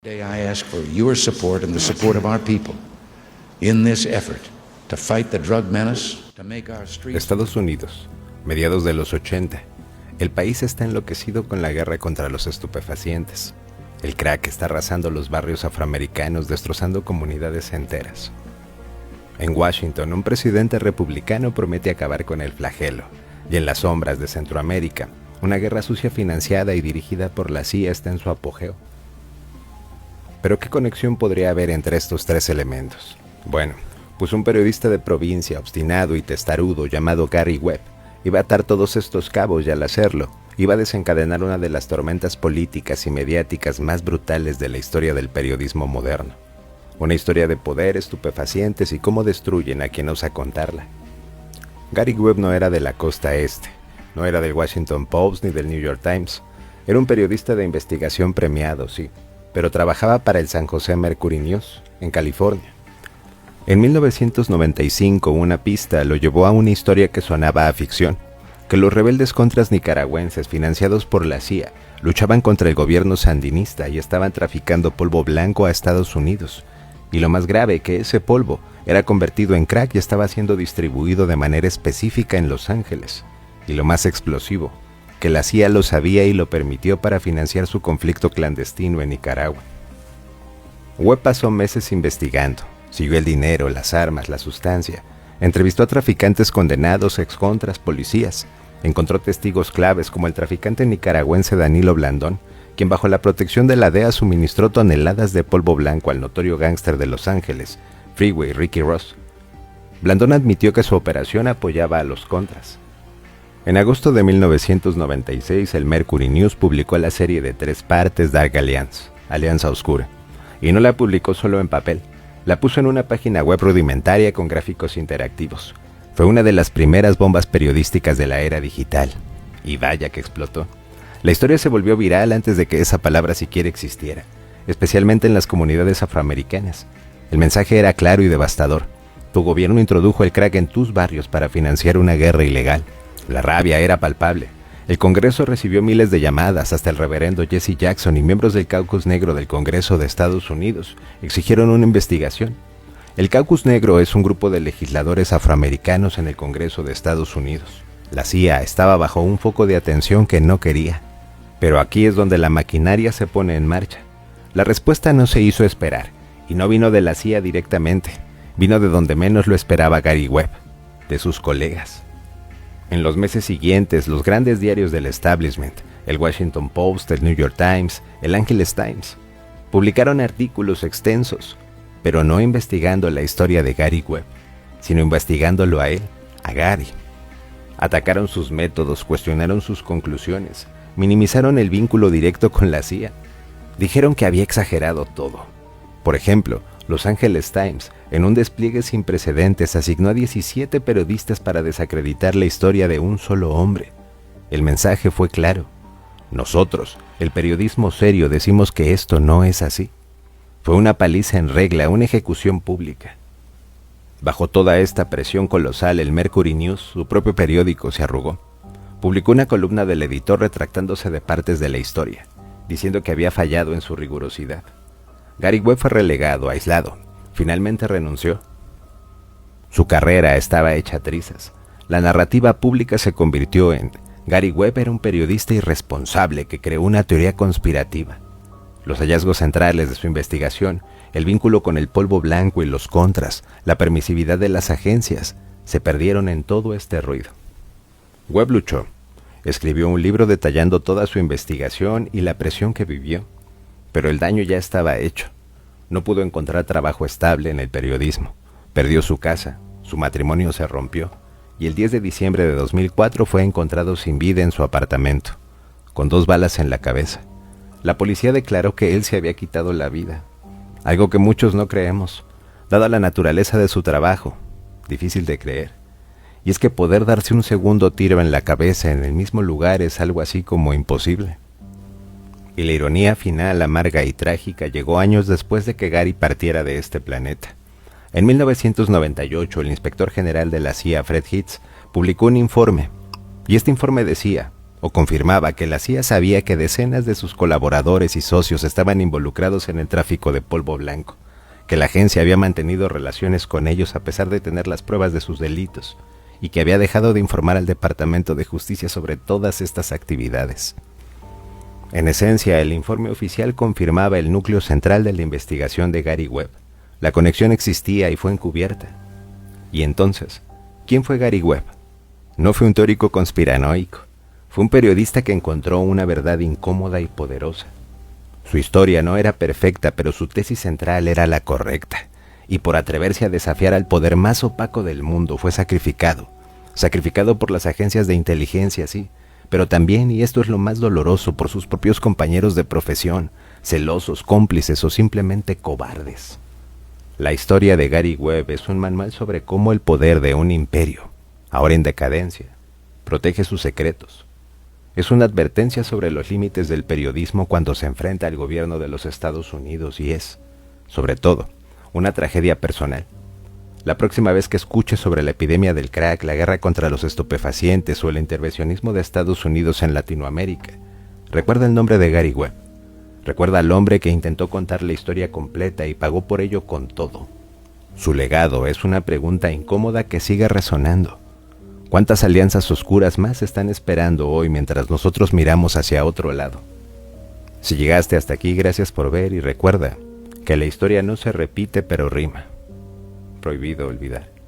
Today I ask for your support and the support of our people in this effort to fight the drug menace, to make our streets... Estados Unidos, mediados de los 80. El país está enloquecido con la guerra contra los estupefacientes. El crack está arrasando los barrios afroamericanos, destrozando comunidades enteras. En Washington, un presidente republicano promete acabar con el flagelo. Y en las sombras de Centroamérica, una guerra sucia financiada y dirigida por la CIA está en su apogeo. ¿Pero qué conexión podría haber entre estos tres elementos? Bueno, pues un periodista de provincia, obstinado y testarudo, llamado Gary Webb, iba a atar todos estos cabos y al hacerlo, iba a desencadenar una de las tormentas políticas y mediáticas más brutales de la historia del periodismo moderno. Una historia de poder, estupefacientes y cómo destruyen a quien osa contarla. Gary Webb no era de la costa este, no era del Washington Post ni del New York Times. Era un periodista de investigación premiado, sí, pero trabajaba para el San Jose Mercury News, en California. En 1995, una pista lo llevó a una historia que sonaba a ficción, que los rebeldes contras nicaragüenses, financiados por la CIA, luchaban contra el gobierno sandinista y estaban traficando polvo blanco a Estados Unidos. Y lo más grave, que ese polvo era convertido en crack y estaba siendo distribuido de manera específica en Los Ángeles. Y lo más explosivo, que la CIA lo sabía y lo permitió para financiar su conflicto clandestino en Nicaragua. Webb pasó meses investigando, siguió el dinero, las armas, la sustancia, entrevistó a traficantes condenados, excontras, policías, encontró testigos claves como el traficante nicaragüense Danilo Blandón, quien bajo la protección de la DEA suministró toneladas de polvo blanco al notorio gángster de Los Ángeles, Freeway Ricky Ross. Blandón admitió que su operación apoyaba a los contras. En agosto de 1996, el Mercury News publicó la serie de 3 partes Dark Alliance, Alianza Oscura, y no la publicó solo en papel, la puso en una página web rudimentaria con gráficos interactivos. Fue una de las primeras bombas periodísticas de la era digital, y vaya que explotó. La historia se volvió viral antes de que esa palabra siquiera existiera, especialmente en las comunidades afroamericanas. El mensaje era claro y devastador. Tu gobierno introdujo el crack en tus barrios para financiar una guerra ilegal. La rabia era palpable. El Congreso recibió miles de llamadas, hasta el reverendo Jesse Jackson y miembros del Caucus Negro del Congreso de Estados Unidos exigieron una investigación. El Caucus Negro es un grupo de legisladores afroamericanos en el Congreso de Estados Unidos. La CIA estaba bajo un foco de atención que no quería. Pero aquí es donde la maquinaria se pone en marcha. La respuesta no se hizo esperar, y no vino de la CIA directamente, vino de donde menos lo esperaba Gary Webb, de sus colegas. En los meses siguientes, los grandes diarios del establishment, el Washington Post, el New York Times, el Angeles Times, publicaron artículos extensos, pero no investigando la historia de Gary Webb, sino investigándolo a él, a Gary. Atacaron sus métodos, cuestionaron sus conclusiones, minimizaron el vínculo directo con la CIA. Dijeron que había exagerado todo. Por ejemplo, Los Angeles Times, en un despliegue sin precedentes, asignó a 17 periodistas para desacreditar la historia de un solo hombre. El mensaje fue claro. Nosotros, el periodismo serio, decimos que esto no es así. Fue una paliza en regla, una ejecución pública. Bajo toda esta presión colosal, el Mercury News, su propio periódico, se arrugó. Publicó una columna del editor retractándose de partes de la historia, diciendo que había fallado en su rigurosidad. Gary Webb fue relegado, aislado. Finalmente renunció. Su carrera estaba hecha trizas. La narrativa pública se convirtió en: Gary Webb era un periodista irresponsable que creó una teoría conspirativa. Los hallazgos centrales de su investigación, el vínculo con el polvo blanco y los contras, la permisividad de las agencias, se perdieron en todo este ruido. Webb luchó. Escribió un libro detallando toda su investigación y la presión que vivió. Pero el daño ya estaba hecho. No pudo encontrar trabajo estable en el periodismo. Perdió su casa, su matrimonio se rompió, y el 10 de diciembre de 2004 fue encontrado sin vida en su apartamento, con 2 balas en la cabeza. La policía declaró que él se había quitado la vida, algo que muchos no creemos, dada la naturaleza de su trabajo. Difícil de creer. Y es que poder darse un segundo tiro en la cabeza en el mismo lugar es algo así como imposible. Y la ironía final, amarga y trágica, llegó años después de que Gary partiera de este planeta. En 1998, el inspector general de la CIA, Fred Hitz, publicó un informe, y este informe decía: o confirmaba que la CIA sabía que decenas de sus colaboradores y socios estaban involucrados en el tráfico de polvo blanco, que la agencia había mantenido relaciones con ellos a pesar de tener las pruebas de sus delitos, y que había dejado de informar al Departamento de Justicia sobre todas estas actividades. En esencia, el informe oficial confirmaba el núcleo central de la investigación de Gary Webb. La conexión existía y fue encubierta. Y entonces, ¿quién fue Gary Webb? No fue un teórico conspiranoico. Fue un periodista que encontró una verdad incómoda y poderosa. Su historia no era perfecta, pero su tesis central era la correcta. Y por atreverse a desafiar al poder más opaco del mundo fue sacrificado. Sacrificado por las agencias de inteligencia, sí, pero también, y esto es lo más doloroso, por sus propios compañeros de profesión, celosos, cómplices o simplemente cobardes. La historia de Gary Webb es un manual sobre cómo el poder de un imperio, ahora en decadencia, protege sus secretos. Es una advertencia sobre los límites del periodismo cuando se enfrenta al gobierno de los Estados Unidos y es, sobre todo, una tragedia personal. La próxima vez que escuches sobre la epidemia del crack, la guerra contra los estupefacientes o el intervencionismo de Estados Unidos en Latinoamérica, recuerda el nombre de Gary Webb. Recuerda al hombre que intentó contar la historia completa y pagó por ello con todo. Su legado es una pregunta incómoda que sigue resonando. ¿Cuántas alianzas oscuras más están esperando hoy mientras nosotros miramos hacia otro lado? Si llegaste hasta aquí, gracias por ver y recuerda que la historia no se repite pero rima. Prohibido olvidar.